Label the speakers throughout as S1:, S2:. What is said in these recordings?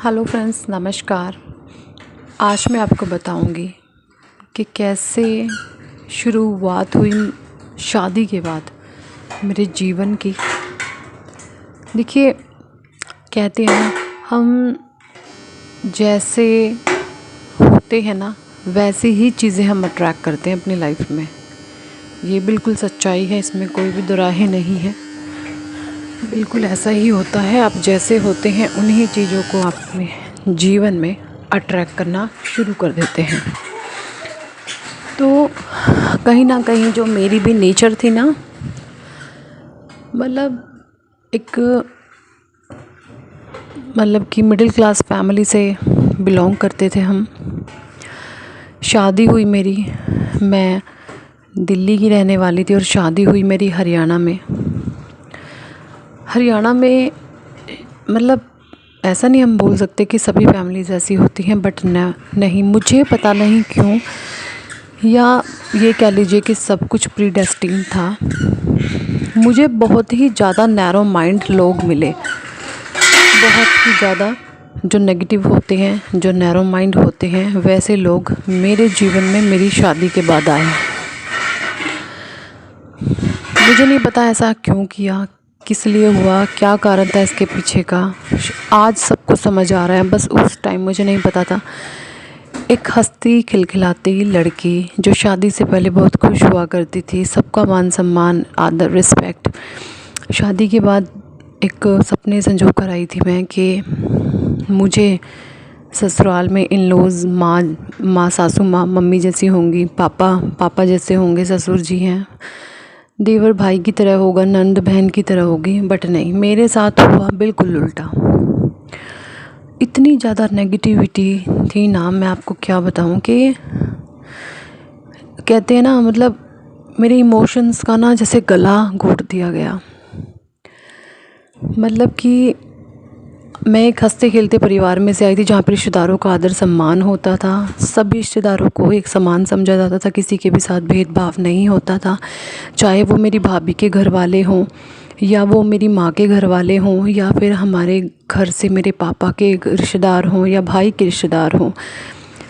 S1: Hello friends, नमस्कार। आज मैं आपको बताऊंगी कि कैसे शुरुआत हुई शादी के बाद मेरे जीवन की। देखिए, कहते हैं ना, हम जैसे होते हैं ना वैसी ही चीज़ें हम अट्रैक्ट करते हैं अपनी लाइफ में। ये बिल्कुल सच्चाई है, इसमें कोई भी दुराहे नहीं है। बिल्कुल ऐसा ही होता है। आप जैसे होते हैं उन्हीं चीज़ों को आप अपने जीवन में अट्रैक्ट करना शुरू कर देते हैं। तो कहीं ना कहीं जो मेरी भी नेचर थी ना, मतलब कि मिडिल क्लास फैमिली से बिलोंग करते थे हम। शादी हुई मेरी, मैं दिल्ली की रहने वाली थी और शादी हुई मेरी हरियाणा में। मतलब ऐसा नहीं हम बोल सकते कि सभी फैमिलीज़ ऐसी होती हैं, बट नहीं, मुझे पता नहीं क्यों, या ये कह लीजिए कि सब कुछ प्रीडेस्टिन था। मुझे बहुत ही ज़्यादा नैरो माइंड लोग मिले, बहुत ही ज़्यादा जो नेगेटिव होते हैं, जो नैरो माइंड होते हैं, वैसे लोग मेरे जीवन में मेरी शादी के बाद आए। मुझे नहीं पता ऐसा क्यों किया, किस लिए हुआ, क्या कारण था इसके पीछे का। आज सब कुछ समझ आ रहा है, बस उस टाइम मुझे नहीं पता था। एक हंसती खिलखिलाती लड़की जो शादी से पहले बहुत खुश हुआ करती थी, सबका मान सम्मान, आदर, रिस्पेक्ट। शादी के बाद एक सपने संजो कर आई थी मैं कि मुझे ससुराल में इन लॉज़ माँ सासू माँ मम्मी जैसी होंगी, पापा जैसे होंगे, ससुर जी हैं, देवर भाई की तरह होगा, नंद बहन की तरह होगी। बट नहीं, मेरे साथ हुआ बिल्कुल उल्टा। इतनी ज़्यादा नेगेटिविटी थी ना, मैं आपको क्या बताऊं कि कहते हैं ना, मतलब मेरे इमोशंस का ना जैसे गला घोट दिया गया। मतलब कि मैं एक हंसते खेलते परिवार में से आई थी जहाँ पर रिश्तेदारों का आदर सम्मान होता था। सभी रिश्तेदारों को एक समान समझा जाता था, किसी के भी साथ भेदभाव नहीं होता था। चाहे वो मेरी भाभी के घर वाले हों, या वो मेरी माँ के घर वाले हों, या फिर हमारे घर से मेरे पापा के रिश्तेदार हों, या भाई के रिश्तेदार हों,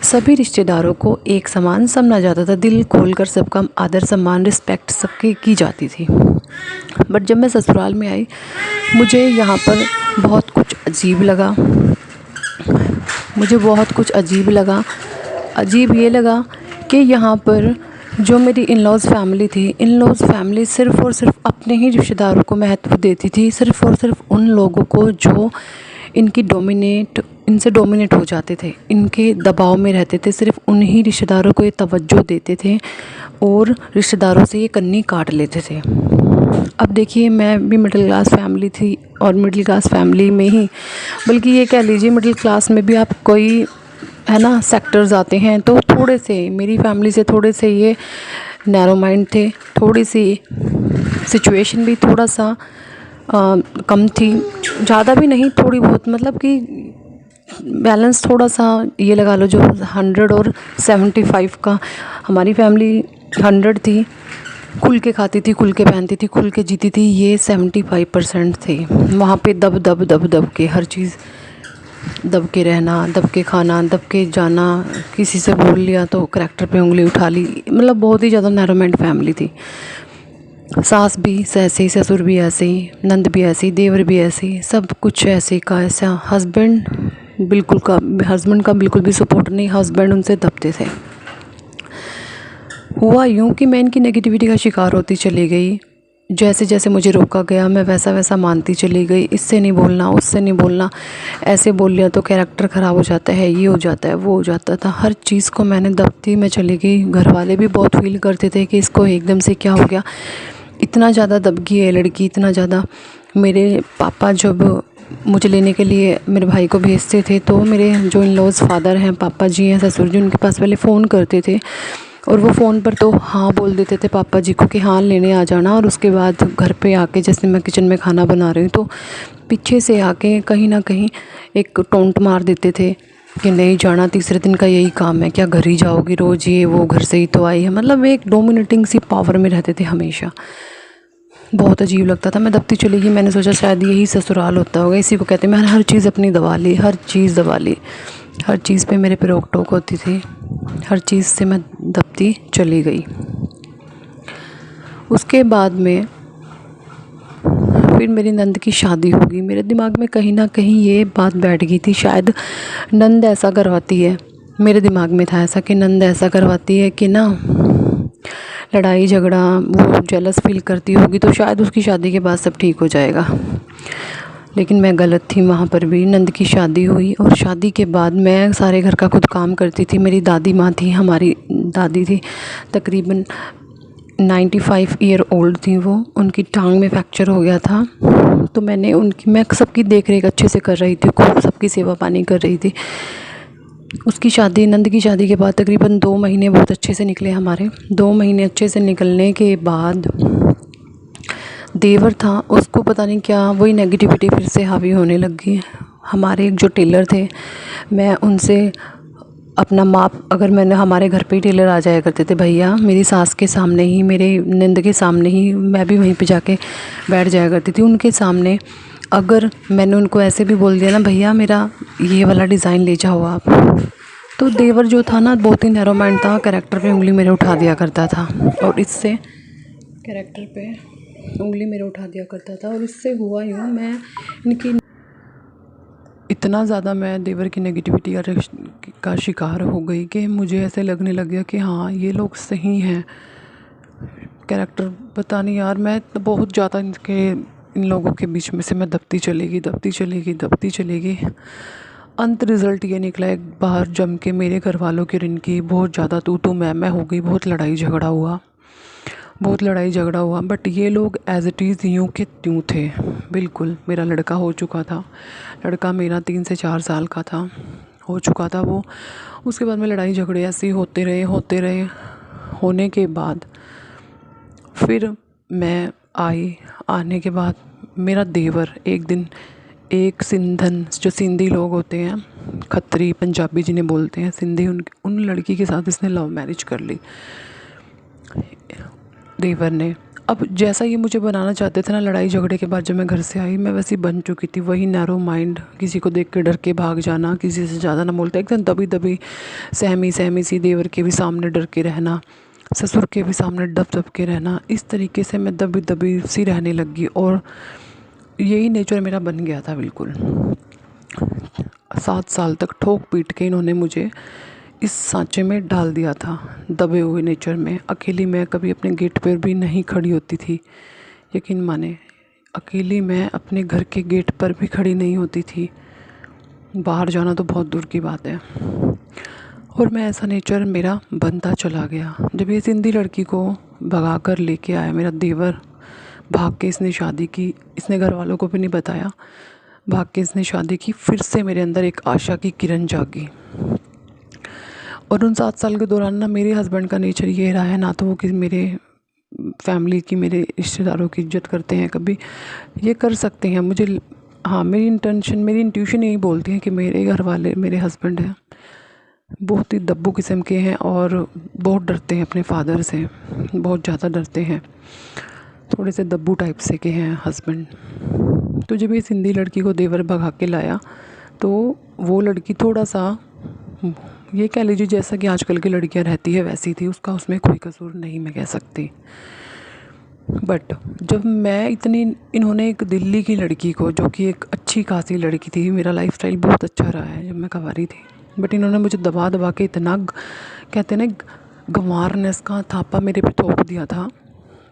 S1: सभी रिश्तेदारों को एक समान समझा जाता था। दिल खोलकर सबका आदर सम्मान, रिस्पेक्ट सबकी की जाती थी। बट जब मैं ससुराल में आई, मुझे यहाँ पर बहुत कुछ अजीब लगा। अजीब ये लगा कि यहाँ पर जो मेरी इन-लॉज़ फैमिली थी, इन-लॉज़ फैमिली सिर्फ़ और सिर्फ अपने ही रिश्तेदारों को महत्व देती थी। सिर्फ़ और सिर्फ उन लोगों को जो इनसे डोमिनेट हो जाते थे, इनके दबाव में रहते थे, सिर्फ़ उन्हीं रिश्तेदारों को ये तवज्जो देते थे और रिश्तेदारों से ये कन्नी काट लेते थे। अब देखिए, मैं भी मिडिल क्लास फैमिली थी, और मिडिल क्लास फैमिली में ही, बल्कि ये कह लीजिए मिडिल क्लास में भी आप कोई है ना सेक्टर्स आते हैं, तो थोड़े से मेरी फैमिली से थोड़े से ये नैरो माइंड थे। थोड़ी सी सिचुएशन भी थोड़ा सा कम थी, ज़्यादा भी नहीं, थोड़ी बहुत, मतलब कि बैलेंस थोड़ा सा ये लगा लो, जो 100 और 75 का। हमारी फैमिली 100 थी, खुल के खाती थी, खुल के पहनती थी, खुल के जीती थी। ये 75% थे। वहाँ पे दब के हर चीज़, दब के रहना, दब के खाना, दब के जाना, किसी से बोल लिया तो करैक्टर पे उंगली उठा ली। मतलब बहुत ही ज़्यादा नैरो माइंड फैमिली थी। सास भी ऐसे ही, ससुर भी ऐसे ही, नंद भी ऐसी, देवर भी ऐसे ही, सब कुछ ऐसे का ऐसा। हस्बैंड का बिल्कुल भी सपोर्ट नहीं, हस्बैंड उनसे दबते थे। हुआ यूँ कि मैं इनकी नेगेटिविटी का शिकार होती चली गई। जैसे जैसे मुझे रोका गया, मैं वैसा वैसा मानती चली गई। इससे नहीं बोलना, उससे नहीं बोलना, ऐसे बोल लिया तो कैरेक्टर ख़राब हो जाता है, ये हो जाता है, वो हो जाता था। हर चीज़ को मैंने दबती मैं चली गई। घर वाले भी बहुत फील करते थे कि इसको एकदम से क्या हो गया, इतना ज़्यादा दब गई है लड़की, इतना ज़्यादा। मेरे पापा जब मुझे लेने के लिए मेरे भाई को भेजते थे, तो मेरे जो इन लॉज़ फादर हैं, पापा जी हैं, ससुर जी, उनके पास पहले फ़ोन करते थे, और वो फ़ोन पर तो हाँ बोल देते थे पापा जी को कि हाँ लेने आ जाना। और उसके बाद घर पे आके, जैसे मैं किचन में खाना बना रही हूँ, तो पीछे से आके कहीं ना कहीं एक टोंट मार देते थे कि नहीं जाना, तीसरे दिन का यही काम है क्या, घर ही जाओगी रोज़, ये वो, घर से ही तो आई है। मतलब एक डोमिनेटिंग सी पावर में रहते थे हमेशा। बहुत अजीब लगता था। मैं दबती चली गई, मैंने सोचा शायद यही ससुराल होता होगा, इसी को कहते हैं। मैंने हर चीज़ अपनी दबा ली, हर चीज़ दबा ली, हर चीज़ पे मेरे पे रोक टोक होती थी, हर चीज़ से मैं दबती चली गई। उसके बाद में फिर मेरी नंद की शादी होगी। मेरे दिमाग में कहीं ना कहीं ये बात बैठ गई थी, शायद नंद ऐसा करवाती है। मेरे दिमाग में था ऐसा कि नंद ऐसा करवाती है कि ना, लड़ाई झगड़ा, वो जेलस फील करती होगी, तो शायद उसकी शादी के बाद सब ठीक हो जाएगा। लेकिन मैं गलत थी। वहाँ पर भी नंद की शादी हुई और शादी के बाद मैं सारे घर का खुद काम करती थी। मेरी दादी माँ थी, हमारी दादी थी, तकरीबन 95 ईयर ओल्ड थी वो। उनकी टांग में फ्रैक्चर हो गया था, तो मैं सबकी देख रेख अच्छे से कर रही थी, खूब सबकी सेवा पानी कर रही थी। उसकी शादी, नंद की शादी के बाद तकरीबन 2 महीने बहुत अच्छे से निकले हमारे। 2 महीने अच्छे से निकलने के बाद देवर था, उसको पता नहीं क्या वही नेगेटिविटी फिर से हावी होने लग गई। हमारे एक जो टेलर थे, मैं उनसे अपना माप, अगर मैंने, हमारे घर पे ही टेलर आ जाया करते थे भैया, मेरी सास के सामने ही, मेरे नंद के सामने ही, मैं भी वहीं पे जाके बैठ जाया करती थी उनके सामने। अगर मैंने उनको ऐसे भी बोल दिया ना, भैया मेरा ये वाला डिज़ाइन ले जाओ आप, तो देवर जो था ना, बहुत ही नैरो माइंड था, कैरेक्टर पे उंगली मेरे उठा दिया करता था। और इससे कैरेक्टर पे उंगली मेरे उठा दिया करता था, और इससे हुआ यूँ, मैं इनकी इतना ज़्यादा मैं देवर की नेगेटिविटी का शिकार हो गई कि मुझे ऐसे लगने लग गया कि हाँ ये लोग सही हैं। कैरेक्टर पता नहीं यार, मैं तो बहुत ज़्यादा इन लोगों के बीच में से मैं दबती चली गई। अंत रिज़ल्ट ये निकला, एक बार जम के मेरे घर वालों की और इनकी बहुत ज़्यादा तू मैं हो गई। बहुत लड़ाई झगड़ा हुआ, बट ये लोग एज़ इट इज़ यूँ के त्यों थे। बिल्कुल मेरा लड़का हो चुका था, लड़का मेरा 3 से 4 साल का था, हो चुका था वो। उसके बाद में लड़ाई झगड़े ऐसे ही होते रहे। होने के बाद फिर मैं आने के बाद मेरा देवर एक दिन, एक सिंधन, जो सिंधी लोग होते हैं, खत्री पंजाबी जिन्हें बोलते हैं सिंधी, उन लड़की के साथ इसने लव मैरिज कर ली देवर ने। अब जैसा ये मुझे बनाना चाहते थे ना, लड़ाई झगड़े के बाद जब मैं घर से आई, मैं वैसी बन चुकी थी। वही नैरो माइंड, किसी को देख के डर के भाग जाना, किसी से ज़्यादा ना बोलता, एकदम दबी सहमी सी, देवर के भी सामने डर के रहना, ससुर के भी सामने दब के रहना। इस तरीके से मैं दबी सी रहने लगी, और यही नेचर मेरा बन गया था बिल्कुल। 7 साल तक ठोक पीट के इन्होंने मुझे इस सांचे में डाल दिया था, दबे हुए नेचर में। अकेली मैं कभी अपने गेट पर भी नहीं खड़ी होती थी, यकीन माने। अकेली मैं अपने घर के गेट पर भी खड़ी नहीं होती थी, बाहर जाना तो बहुत दूर की बात है। और मैं, ऐसा नेचर मेरा बनता चला गया। जब ये सिंधी लड़की को भगा कर लेके आया मेरा देवर, भाग के इसने शादी की, इसने घर वालों को भी नहीं बताया, भाग के इसने शादी की। फिर से मेरे अंदर एक आशा की किरण जागी। और उन 7 साल के दौरान ना, मेरे हस्बैंड का नेचर ये रहा है, ना तो वो कि मेरे फैमिली की, मेरे रिश्तेदारों की इज्जत करते हैं, कभी ये कर सकते हैं मुझे। हाँ, मेरी इंट्यूशन यही बोलती है कि मेरे घर वाले, मेरे हस्बैंड हैं, बहुत ही दब्बू किस्म के हैं और बहुत डरते हैं अपने फादर से, बहुत ज़्यादा डरते हैं, थोड़े से दब्बू टाइप से के हैं हस्बैंड। तो जब ये सिंधी लड़की को देवर भगा के लाया, तो वो लड़की थोड़ा सा, ये कह लीजिए जैसा कि आजकल की लड़कियां रहती है वैसी थी। उसमें कोई कसूर नहीं मैं कह सकती। बट जब मैं इन्होंने एक दिल्ली की लड़की को, जो कि एक अच्छी खासी लड़की थी, मेरा लाइफस्टाइल बहुत अच्छा रहा है जब मैं कवारी थी, बट इन्होंने मुझे दबा के इतना, कहते हैं ना, गंवारनेस का थापा मेरे पे थोप दिया था।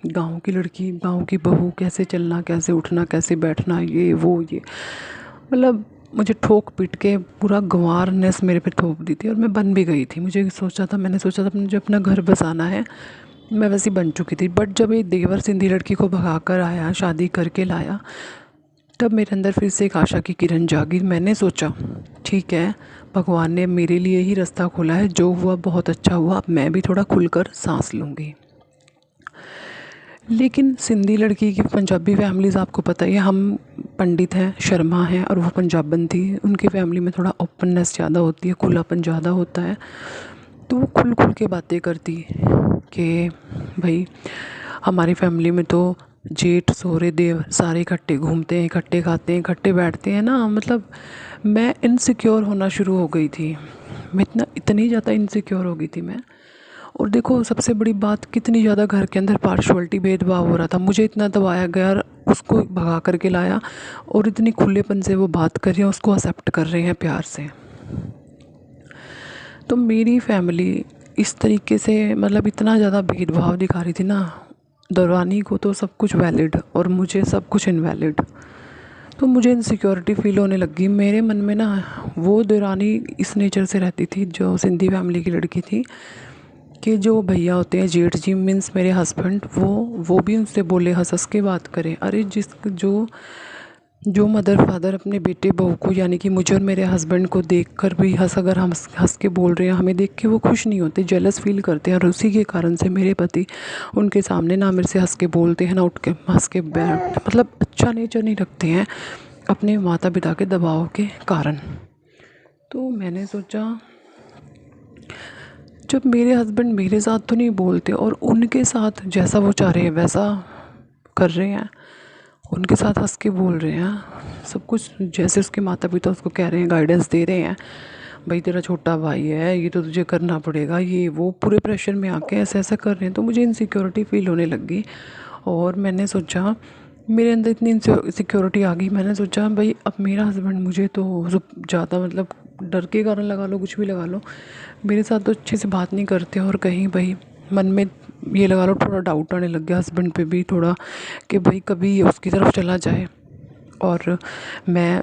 S1: गांव की लड़की, गांव की बहू, कैसे चलना, कैसे उठना, कैसे बैठना, ये मतलब मुझे ठोक पीट के पूरा गंवारनेस मेरे पे थोप दी थी। और मैं बन भी गई थी। मैंने सोचा था मुझे अपना घर बसाना है, मैं वैसी बन चुकी थी। बट जब ये देवर सिंधी लड़की को भगा कर आया, शादी करके लाया, तब मेरे अंदर फिर से एक आशा की किरण जागी। मैंने सोचा ठीक है, भगवान ने मेरे लिए ही रास्ता खोला है, जो हुआ बहुत अच्छा हुआ, अब मैं भी थोड़ा खुलकर सांस लूँगी। लेकिन सिंधी लड़की की पंजाबी फैमिलीज़ आपको पता ही है, हम पंडित हैं, शर्मा हैं, और वो पंजाबन थी। उनकी फैमिली में थोड़ा ओपननेस ज़्यादा होती है, खुलापन ज़्यादा होता है। तो वो खुल के बातें करती कि भाई हमारी फैमिली में तो जेठ सौरे देव सारे इकट्ठे घूमते हैं, इकट्ठे खाते हैं, इकट्ठे बैठते हैं ना, मतलब मैं इनसिक्योर होना शुरू हो गई थी। मैं इतनी ज़्यादा इनसिक्योर हो गई थी मैं। और देखो सबसे बड़ी बात, कितनी ज़्यादा घर के अंदर पार्शलिटी, भेदभाव हो रहा था। मुझे इतना दबाया गया और उसको भगा करके लाया, और इतनी खुलेपन से वो बात कर रही हैं, उसको एक्सेप्ट कर रहे हैं प्यार से। तो मेरी फैमिली इस तरीके से मतलब इतना ज़्यादा भेदभाव दिखा रही थी ना, दौरानी को तो सब कुछ वैलिड और मुझे सब कुछ इनवैलिड। तो मुझे इनसिक्योरिटी फील होने लगी मेरे मन में ना। वो देवरानी इस नेचर से रहती थी, जो सिंधी फैमिली की लड़की थी, कि जो भैया होते हैं, जेठ जी मीन्स मेरे हस्बैंड, वो भी उनसे बोले, हंस हंस के बात करें। अरे जो जो मदर फादर अपने बेटे बहू को, यानी कि मुझे और मेरे हस्बैंड को देखकर भी अगर हम हंस के बोल रहे हैं, हमें देख के वो खुश नहीं होते, जेलस फील करते हैं। और उसी के कारण से मेरे पति उनके सामने ना मेरे से हंस के बोलते हैं, ना उठ के हंस के बैठ, मतलब अच्छा नेचर नहीं रखते हैं अपने माता पिता के दबाव के कारण। तो मैंने सोचा, जब मेरे हस्बैंड मेरे साथ तो नहीं बोलते और उनके साथ जैसा वो चाह रहे हैं वैसा कर रहे हैं, उनके साथ हंस के बोल रहे हैं, सब कुछ जैसे उसके माता पिता उसको कह रहे हैं, गाइडेंस दे रहे हैं, भाई तेरा छोटा भाई है, ये तो तुझे करना पड़ेगा, ये वो पूरे प्रेशर में आके ऐसा ऐसा कर रहे हैं। तो मुझे इनसिक्योरिटी फील होने लगी। और मैंने सोचा, मेरे अंदर इतनी सिक्योरिटी आ गई, मैंने सोचा भाई अब मेरा हस्बैंड मुझे तो ज़्यादा, मतलब डर के कारण लगा लो, कुछ भी लगा लो, मेरे साथ तो अच्छे से बात नहीं करते। और कहीं भाई मन में ये लगा लो, थोड़ा डाउट आने लग गया हस्बैंड पे भी थोड़ा, कि भाई कभी उसकी तरफ चला जाए और मैं,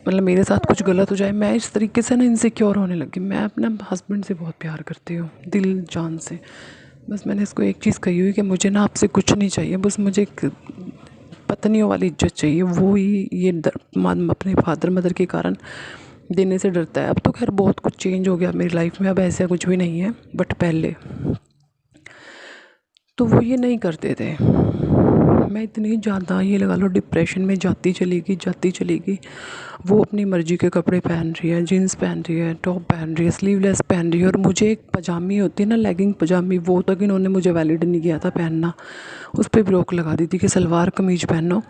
S1: मतलब मेरे साथ कुछ गलत हो जाए। मैं इस तरीके से ना इनसिक्योर होने लगी। मैं अपना हस्बैंड से बहुत प्यार करती हूँ, दिल जान से। बस मैंने इसको एक चीज़ कही हुई कि मुझे ना आपसे कुछ नहीं चाहिए, बस मुझे एक पत्नियों वाली इज्जत चाहिए। वो ही ये अपने फादर मदर के कारण देने से डरता है। अब तो खैर बहुत कुछ चेंज हो गया मेरी लाइफ में, अब ऐसा कुछ भी नहीं है, बट पहले तो वो ये नहीं करते थे। मैं इतनी ज़्यादा, ये लगा लो, डिप्रेशन में जाती चली गई। वो अपनी मर्ज़ी के कपड़े पहन रही है, जीन्स पहन रही है, टॉप पहन रही है, स्लीवलेस पहन रही है, और मुझे एक पजामी होती है ना, लेगिंग पजामी, वो तक इन्होंने मुझे वैलिड नहीं किया था पहनना। उस पर भी रोक लगा दी थी कि सलवार कमीज पहनो,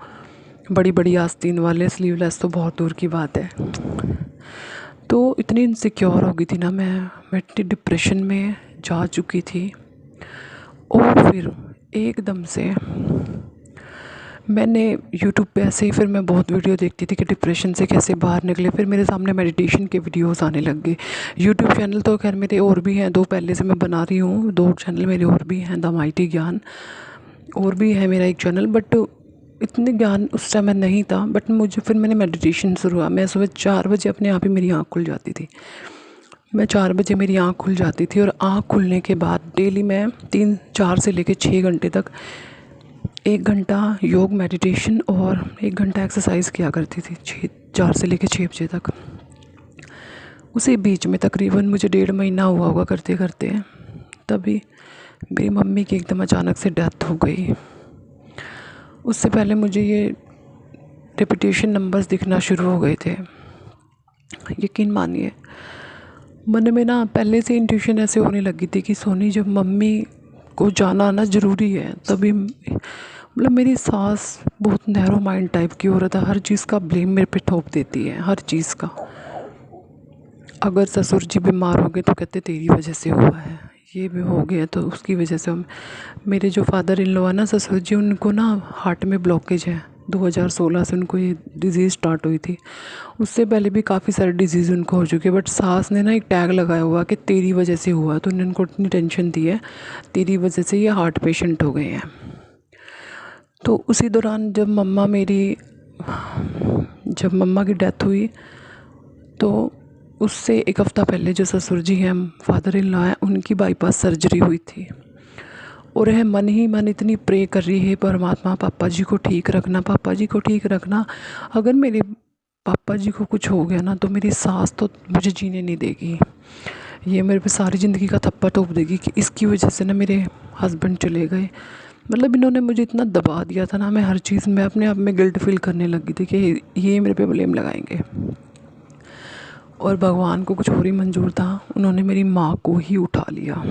S1: बड़ी बड़ी आस्तीन वाले, स्लीवलेस तो बहुत दूर की बात है। तो इतनी इनसिक्योर हो गई थी ना मैं इतनी डिप्रेशन में जा चुकी थी। और फिर एकदम से मैंने यूट्यूब पे ऐसे ही, फिर मैं बहुत वीडियो देखती थी कि डिप्रेशन से कैसे बाहर निकले। फिर मेरे सामने मेडिटेशन के वीडियोस आने लग गए। यूट्यूब चैनल तो खैर मेरे और भी हैं, 2 पहले से मैं बना रही हूँ, 2 चैनल मेरे और भी हैं, द माइटी ज्ञान और भी है मेरा एक चैनल, बट इतने ज्ञान उस समय नहीं था। बट मुझे फिर मैंने मेडिटेशन शुरू हुआ। मैं सुबह 4 बजे अपने आप ही मेरी आँख खुल जाती थी। मैं 4 बजे मेरी आँख खुल जाती थी, और आँख खुलने के बाद डेली मैं 4 से लेकर 6 घंटे तक 1 घंटा योग मेडिटेशन और 1 घंटा एक्सरसाइज किया करती थी, 4 से लेकर 6 बजे तक। उसी बीच में तकरीबन मुझे 1.5 महीना हुआ होगा करते करते, तभी मेरी मम्मी की एकदम अचानक से डेथ हो गई। उससे पहले मुझे ये रेपिटेशन नंबर्स दिखना शुरू हो गए थे। यकीन मानिए, मन में ना पहले से इंट्यूशन ऐसे होने लगी थी कि सोनी, जब मम्मी को जाना आना ज़रूरी है, तभी मतलब मेरी सास बहुत नैरो माइंड टाइप की औरत है, हर चीज़ का ब्लेम मेरे पे ठोप देती है, हर चीज़ का। अगर ससुर जी बीमार हो गए तो कहते तेरी वजह से हुआ है, ये भी हो गया तो उसकी वजह से। मेरे जो फादर इन लॉ है ना, ससुर जी, उनको ना हार्ट में ब्लॉकेज है। 2016 से उनको ये डिज़ीज़ स्टार्ट हुई थी। उससे पहले भी काफ़ी सारे डिज़ीज़ उनको हो चुके, बट सास ने ना एक टैग लगाया हुआ कि तेरी वजह से हुआ, तो उन्होंने उनको इतनी टेंशन दी है, तेरी वजह से ये हार्ट पेशेंट हो गए हैं। तो उसी दौरान जब मम्मा की डेथ हुई, तो उससे 1 हफ़्ता पहले जो ससुर जी हैं, फादर इन लॉ हैं, उनकी बाईपास सर्जरी हुई थी। और है मन ही मन इतनी प्रे कर रही है, परमात्मा पापा जी को ठीक रखना, पापा जी को ठीक रखना। अगर मेरे पापा जी को कुछ हो गया ना, तो मेरी सास तो मुझे जीने नहीं देगी, ये मेरे पे सारी ज़िंदगी का थप्पा थोप देगी कि इसकी वजह से ना मेरे हस्बैंड चले गए। मतलब इन्होंने मुझे इतना दबा दिया था ना, मैं हर चीज़ में अपने आप में गिल्ट फील करने लगी थी कि ये मेरे पे ब्लेम लगाएंगे। और भगवान को कुछ और ही मंजूर था, उन्होंने मेरी माँ को ही उठा लिया।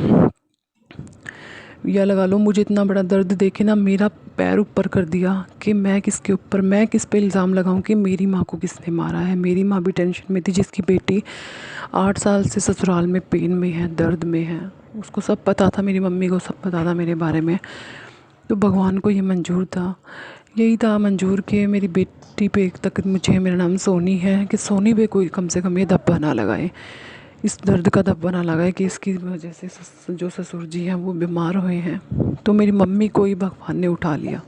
S1: या लगा लो मुझे इतना बड़ा दर्द देखे ना मेरा पैर ऊपर कर दिया कि मैं किसके ऊपर, मैं किस पे इल्ज़ाम लगाऊं कि मेरी माँ को किसने मारा है। मेरी माँ भी टेंशन में थी, जिसकी बेटी 8 साल से ससुराल में पेन में है, दर्द में है, उसको सब पता था, मेरी मम्मी को सब पता था मेरे बारे में। तो भगवान को ये मंजूर था, यही था मंजूर कि मेरी बेटी पे एक तक मुझे, मेरा नाम सोनी है, कि सोनी पे कोई कम से कम ये धब्बा ना लगाए, इस दर्द का धब्बा ना लगाए कि इसकी वजह से जो ससुर जी हैं वो बीमार हुए हैं। तो मेरी मम्मी को ही भगवान ने उठा लिया।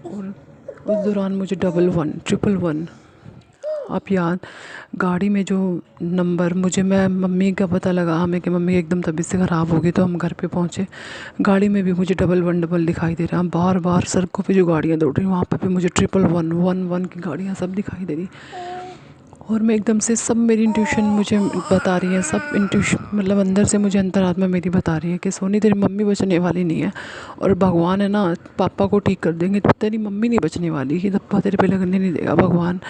S1: और उस दौरान मुझे 11 111, आप याद, गाड़ी में जो नंबर मुझे, मैं मम्मी का पता लगा हमें कि मम्मी एकदम तबीयत से ख़राब हो गई, तो हम घर पे पहुँचे। गाड़ी में भी मुझे 11 दिखाई दे रहा, बार बार सड़कों पे जो गाड़ियाँ दौड़ रही वहाँ पर भी मुझे 1111 की गाड़ियाँ सब दिखाई दे रही। और मैं एकदम से, सब मेरी इंट्यूशन मुझे बता रही है, सब इंट्यूशन मतलब अंदर से मुझे अंतरात्मा मेरी बता रही है कि सोनी तेरी मम्मी बचने वाली नहीं है। और भगवान है ना, पापा को ठीक कर देंगे तो तेरी मम्मी नहीं बचने वाली, ये धब्बा तेरे पे लगने नहीं देगा भगवान,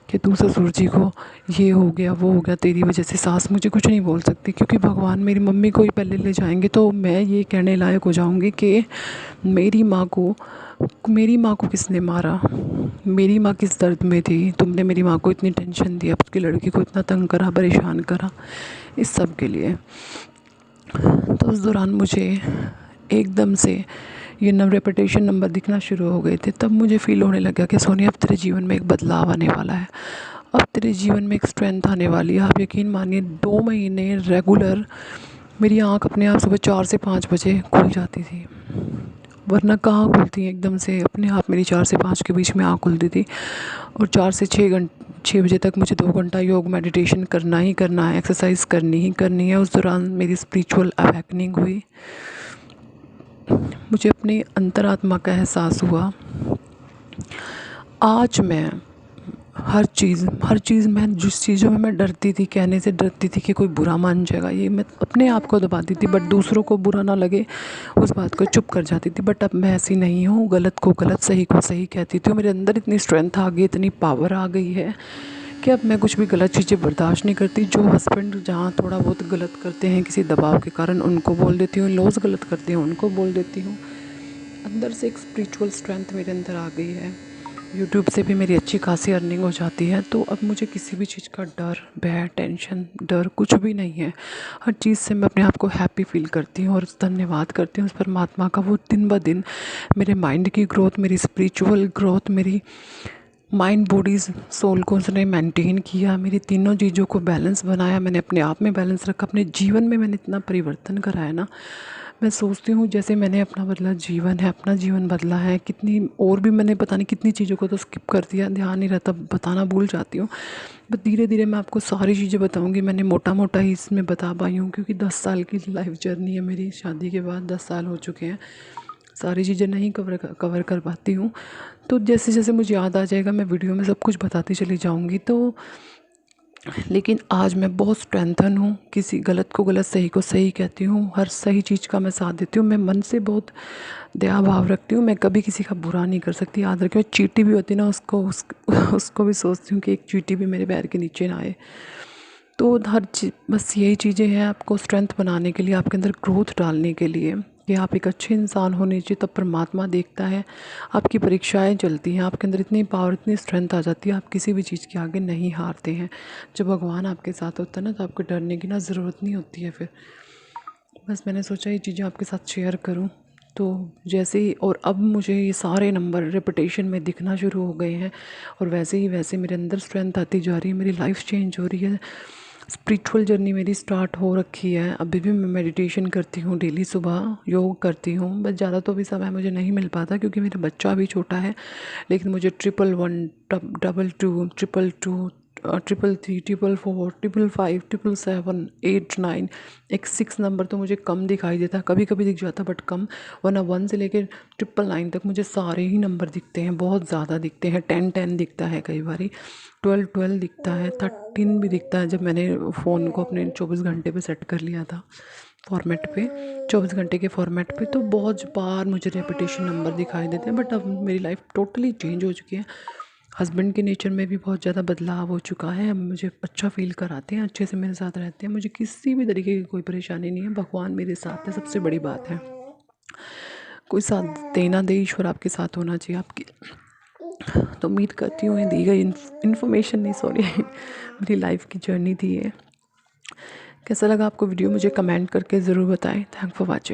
S1: कि तू ससुर जी को ये हो गया वो हो गया, तेरी वजह से सास मुझे कुछ नहीं बोल सकती, क्योंकि भगवान मेरी मम्मी को ही पहले ले जाएंगे तो मैं ये कहने लायक हो जाऊंगी कि मेरी माँ को किसने मारा, मेरी माँ किस दर्द में थी, तुमने मेरी माँ को इतनी टेंशन दी, आपकी लड़की को इतना तंग करा, परेशान करा, इस सब के लिए। तो उस दौरान मुझे एकदम से ये रेपिटेशन नंबर दिखना शुरू हो गए थे। तब मुझे फ़ील होने लगा कि सोनिया अब तेरे जीवन में एक बदलाव आने वाला है, अब तेरे जीवन में एक स्ट्रेंथ आने वाली है। आप यकीन मानिए 2 महीने रेगुलर मेरी आँख अपने आप सुबह 4 से 5 बजे खुल जाती थी, वरना कहाँ खुलती, एकदम से अपने आप मेरी 4 से 5 के बीच में आँख खुलती थी। और 4 से 6 बजे तक मुझे 2 घंटा योग मेडिटेशन करना ही करना है, एक्सरसाइज करनी ही करनी है। उस दौरान मेरी स्पिरिचुअल अवेकनिंग हुई, मुझे अपनी अंतरात्मा का एहसास हुआ। आज मैं हर चीज़ मैं जिस चीज़ों में मैं डरती थी, कहने से डरती थी कि कोई बुरा मान जाएगा, ये मैं अपने आप को दबाती थी, बट दूसरों को बुरा ना लगे उस बात को चुप कर जाती थी। बट अब मैं ऐसी नहीं हूँ, गलत को गलत, सही को सही कहती थी। मेरे अंदर इतनी स्ट्रेंथ आ गई, इतनी पावर आ गई है कि अब मैं कुछ भी गलत चीज़ें बर्दाश्त नहीं करती। जो हस्बैंड जहाँ थोड़ा बहुत गलत करते हैं किसी दबाव के कारण, उनको बोल देती हूँ, लॉज गलत करते हैं उनको बोल देती हूँ। अंदर से एक स्पिरिचुअल स्ट्रेंथ मेरे अंदर आ गई है। यूट्यूब से भी मेरी अच्छी खासी अर्निंग हो जाती है, तो अब मुझे किसी भी चीज़ का डर, भय, टेंशन, डर कुछ भी नहीं है। हर चीज़ से मैं अपने आप को हैप्पी फील करती हूँ और धन्यवाद करती हूँ उस परमात्मा का। वो दिन ब दिन मेरे माइंड की ग्रोथ, मेरी स्पिरिचुअल ग्रोथ, मेरी माइंड, बॉडी, सोल को उसने मेंटेन किया, मेरी तीनों चीज़ों को बैलेंस बनाया, मैंने अपने आप में बैलेंस रखा, अपने जीवन में मैंने इतना परिवर्तन कराया ना। मैं सोचती हूँ जैसे मैंने अपना बदला जीवन है, अपना जीवन बदला है, कितनी और भी मैंने पता नहीं कितनी चीज़ों को तो स्किप कर दिया, ध्यान नहीं रहता, बताना भूल जाती हूँ। बट धीरे धीरे मैं आपको सारी चीज़ें बताऊँगी। मैंने मोटा मोटा ही इसमें बता पाई हूँ, क्योंकि 10 साल की लाइफ जर्नी है मेरी, शादी के बाद 10 साल हो चुके हैं, सारी चीज़ें नहीं कवर कर पाती हूँ। तो जैसे जैसे मुझे याद आ जाएगा मैं वीडियो में सब कुछ बताती चली जाऊँगी। तो लेकिन आज मैं बहुत स्ट्रेंथन हूँ, किसी गलत को गलत, सही को सही कहती हूँ, हर सही चीज़ का मैं साथ देती हूँ। मैं मन से बहुत दया भाव रखती हूँ, मैं कभी किसी का बुरा नहीं कर सकती। याद रखिए, चींटी भी होती ना, उसको भी सोचती हूँ कि एक चींटी भी मेरे पैर के नीचे ना आए। तो हर चीज़, बस यही चीज़ें हैं आपको स्ट्रेंथ बनाने के लिए, आपके अंदर ग्रोथ डालने के लिए, कि आप एक अच्छे इंसान होने चाहिए। तब परमात्मा देखता है, आपकी परीक्षाएं चलती हैं, आपके अंदर इतनी पावर, इतनी स्ट्रेंथ आ जाती है, आप किसी भी चीज़ के आगे नहीं हारते हैं। जब भगवान आपके साथ होता है ना, तो आपको डरने की ना ज़रूरत नहीं होती है फिर। बस मैंने सोचा ये चीज़ें आपके साथ शेयर करूं। तो जैसे ही, और अब मुझे ये सारे नंबर रेपिटेशन में दिखना शुरू हो गए हैं, और वैसे ही वैसे मेरे अंदर स्ट्रेंथ आती जा रही है, मेरी लाइफ चेंज हो रही है, स्पिरिचुअल जर्नी मेरी स्टार्ट हो रखी है। अभी भी मैं मेडिटेशन करती हूँ डेली, सुबह योग करती हूँ, बस ज़्यादा तो भी समय मुझे नहीं मिल पाता क्योंकि मेरा बच्चा भी छोटा है। लेकिन मुझे 111, 22, 222, 333, 444, 555, 777, 8, 9, एक 6 नंबर तो मुझे कम दिखाई देता, कभी कभी दिख जाता बट कम, वरना 1 से लेकर 999 तक मुझे सारे ही नंबर दिखते हैं, बहुत ज़्यादा दिखते हैं। 10 10 दिखता है, कई बारी 12 12 दिखता है, 13 भी दिखता है, जब मैंने फ़ोन को अपने 24 घंटे पे सेट कर लिया था फॉर्मेट पे, 24 घंटे के फॉर्मेट पे। तो बहुत बार मुझे रेपिटेशन नंबर दिखाई देते हैं, बट अब मेरी लाइफ टोटली चेंज हो चुकी है। हस्बैंड के नेचर में भी बहुत ज़्यादा बदलाव हो चुका है, अब मुझे अच्छा फील कराते हैं, अच्छे से मेरे साथ रहते हैं, मुझे किसी भी तरीके की कोई परेशानी नहीं है, भगवान मेरे साथ है, सबसे बड़ी बात है। कोई साथ दे ना दे, ईश्वर आपके साथ होना चाहिए आपकी। तो उम्मीद करती हूँ दी गई इन्फॉर्मेशन नहीं, सॉरी, मेरी लाइफ की जर्नी थी ये। कैसा लगा आपको वीडियो मुझे कमेंट करके ज़रूर बताएं। Thank for watching.